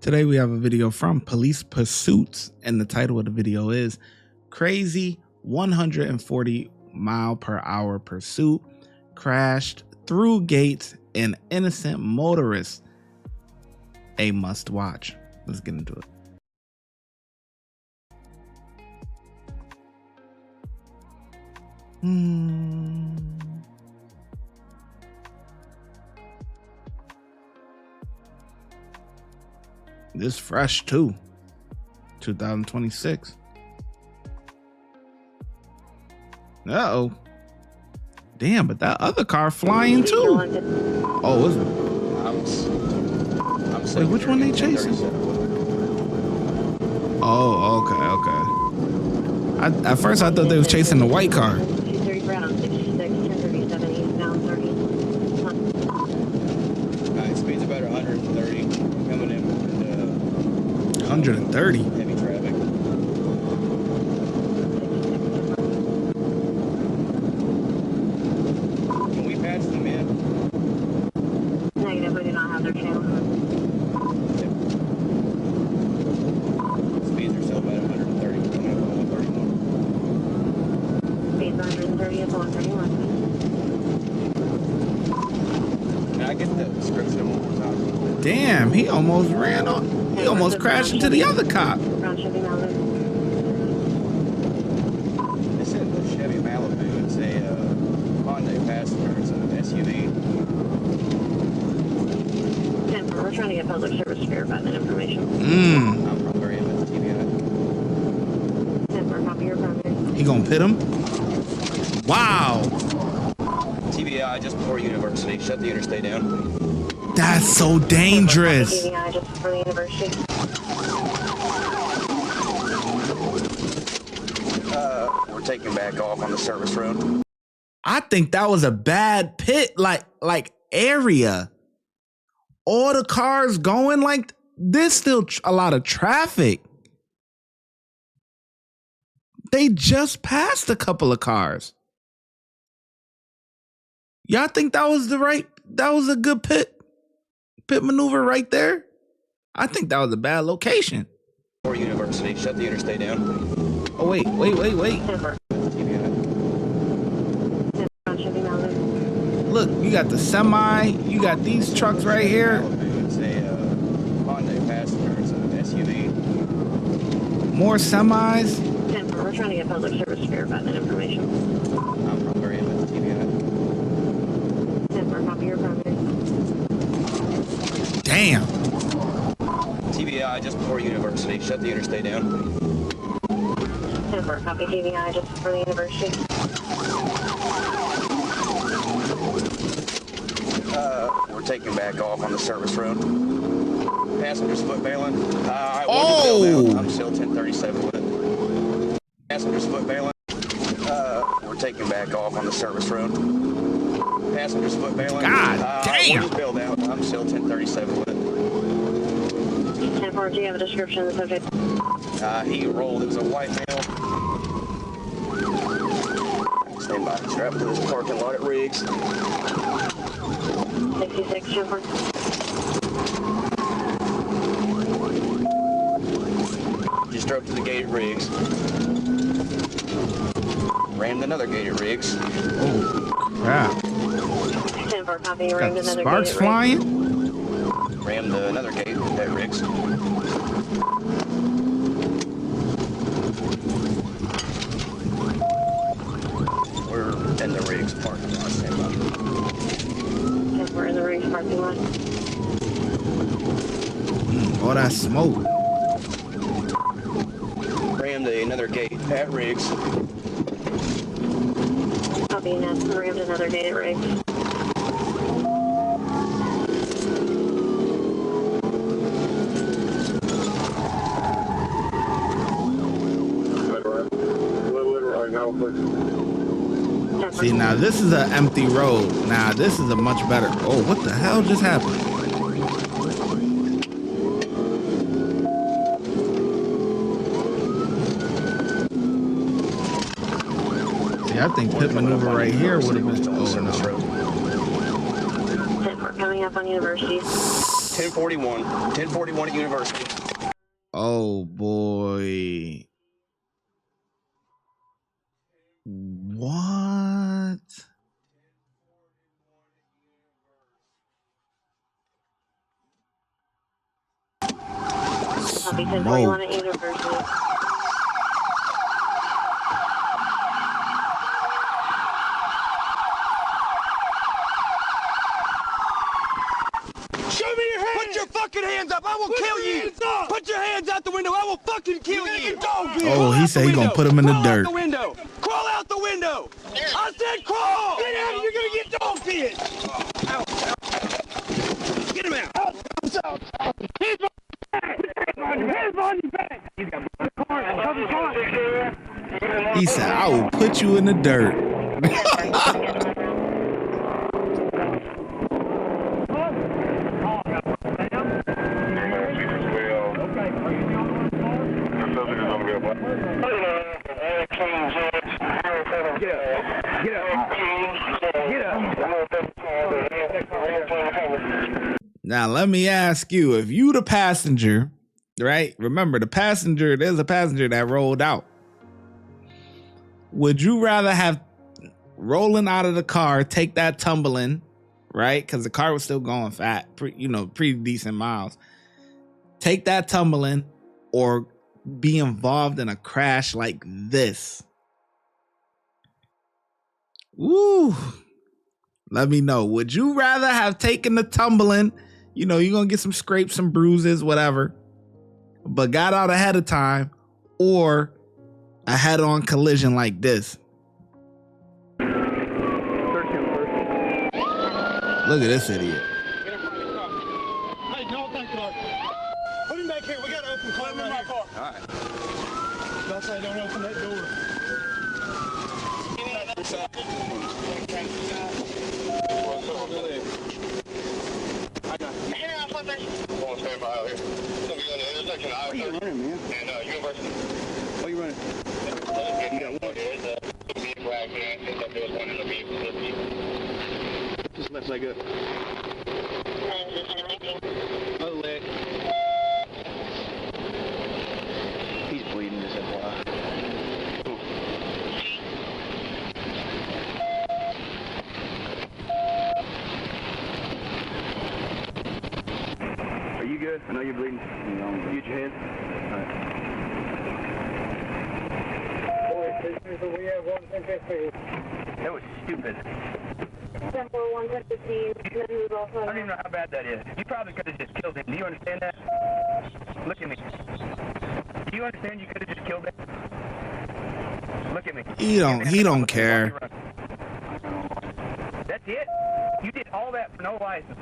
Today we have a video from Police Pursuits, and the title of the video is Crazy 140-mile-per-hour Pursuit Crashed Through Gates and Innocent Motorist. A must watch. Let's get into it. This fresh too. 2026. Uh-oh. Damn, but that other car flying too. Oh, is it? Wait, which one they chasing? Oh, okay. At first I thought they was chasing the white car. 130. Heavy traffic. Can we patch them in? Negative, we do not have their channel. Yep. Speeds are still about 130. Coming up on 131. Speeds 130 up on 131. Can I get the description one more time? Damn, he almost ran on. He almost crashed into the other cop. This isn't the Chevy Malibu. It's a Hyundai Passenger. It's an SUV. We're trying to get public service to verify that information. I'm from very with TBI. Copy your primary. He gonna pit him? Wow. TBI just before University. Shut the interstate down. That's so dangerous. TBI just before the university. We're taking back off on the service road. I think that was a bad pit, like area. All the cars going like there's still a lot of traffic. They just passed a couple of cars. Y'all think that was a good pit maneuver right there? I think that was a bad location. Or University, shut the interstate down. Oh, wait. Look, you got the semi, you got these trucks right here. It's a Hyundai Passenger, it's an SUV. More semis. We're trying to get public service to verify that information. I'm from very with TBI. Copy your primary. Damn. TBI just before University. Shut the interstate down. Copy TBI just before the university. We're taking back off on the service road. Passengers foot bailing. I'm still 1037 with it. Passengers foot bailing. We're taking back off on the service road. Passengers foot bailing. God damn. Bailed out. I'm still 1037 with it. 10-4, do you have a description of the subject? He rolled. It was a white male. Stand by. Strapped to this parking lot at Riggs. 66, 10-4. Just drove to the gate at Riggs. Rammed another gate at Riggs. Oh, crap. 10-4, copy. Got Rammed the another sparks gate at flying? Rammed another gate at Riggs. We're in the Riggs parking lot. Stand by. We're in the Riggs parking lot. All that smoke. Rammed another gate at Riggs. Copy, and rammed another gate at Riggs. See, now this is an empty road. Now this is a much better. Oh, what the hell just happened? See, I think pit maneuver right here would have been. Oh no. We're coming up on University. 1041 at University. Oh boy. What? Copy 1041 at University. Show me your hands! Put your fucking hands up! I will kill you! Put your hands out the window! I will fucking kill you! Oh, he said he gonna put him in the dirt. Crawl out the window! Crawl out the window! I said crawl! Get out! You're gonna get dog bit! Get him out! Hands on your back! He said, I will put you in the dirt. Now, let me ask you, if you the passenger, right? Remember, there's a passenger that rolled out. Would you rather have rolling out of the car, take that tumbling, right? Because the car was still going pretty decent miles. Take that tumbling or be involved in a crash like this? Woo. Let me know. Would you rather have taken the tumbling? You're going to get some scrapes, some bruises, whatever, but got out ahead of time, or a head-on collision like this? Look at this idiot. Hey, don't think about it. Put him back here. We got to open car right here. All right. Don't say don't open that door. I got you. Stand by out here. What are you running, man? And University. What are you running? You got one. Just left leg up. Other leg. He's bleeding, just FYI. Are you good? I know you're bleeding. You get your hand. All right. We have 115. That was stupid. 1041, 1015. I don't even know how bad that is. You probably could have just killed him. Do you understand that? Look at me. Do you understand you could have just killed him? Look at me. He don't care. That's it? You did all that for no license.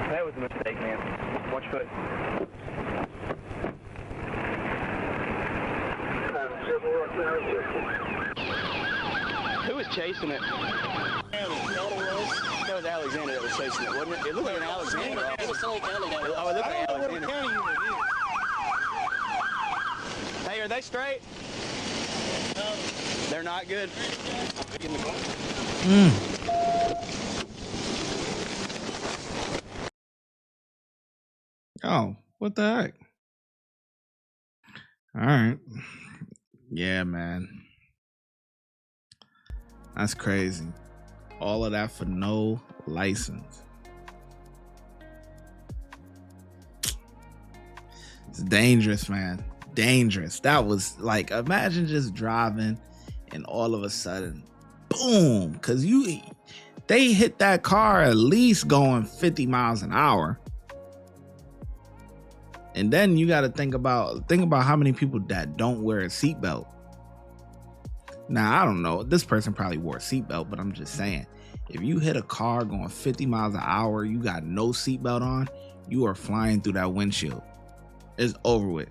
That was a mistake, man. Watch foot. Who was chasing it? That was Alexander that was chasing it, wasn't it? It looked like an Alexander. It was Sully County. Oh, it looked like Alexander. Hey, are they straight? No. They're not good? Oh, what the heck? All right. Yeah, man. That's crazy. All of that for no license. It's dangerous, man. Dangerous. That was like, imagine just driving and all of a sudden, boom, because they hit that car at least going 50 miles an hour. And then you got to think about how many people that don't wear a seatbelt. Now, I don't know. This person probably wore a seatbelt, but I'm just saying, if you hit a car going 50 miles an hour, you got no seatbelt on, you are flying through that windshield. It's over with.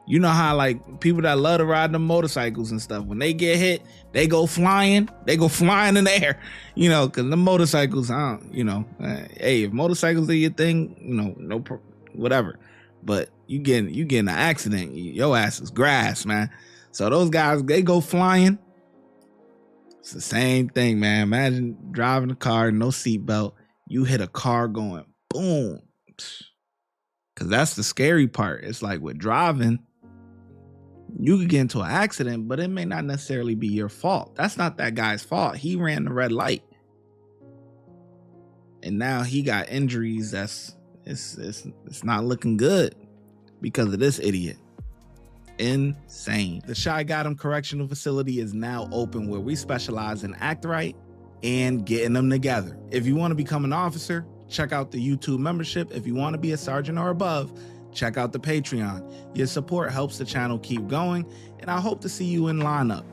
You know how like people that love to ride the motorcycles and stuff, when they get hit, they go flying in the air, because the motorcycles, hey, if motorcycles are your thing, whatever. But you get in an accident, your ass is grass, man. So those guys, they go flying. It's the same thing, man. Imagine driving a car, no seatbelt. You hit a car going boom. Because that's the scary part. It's like with driving, you could get into an accident, but it may not necessarily be your fault. That's not that guy's fault. He ran the red light. And now he got injuries. It's not looking good because of this idiot. Insane. The ShyGotEm Correctional Facility is now open, where we specialize in act right and getting them together. If you want to become an officer, check out the YouTube membership. If you want to be a sergeant or above, check out the Patreon. Your support helps the channel keep going, and I hope to see you in lineup.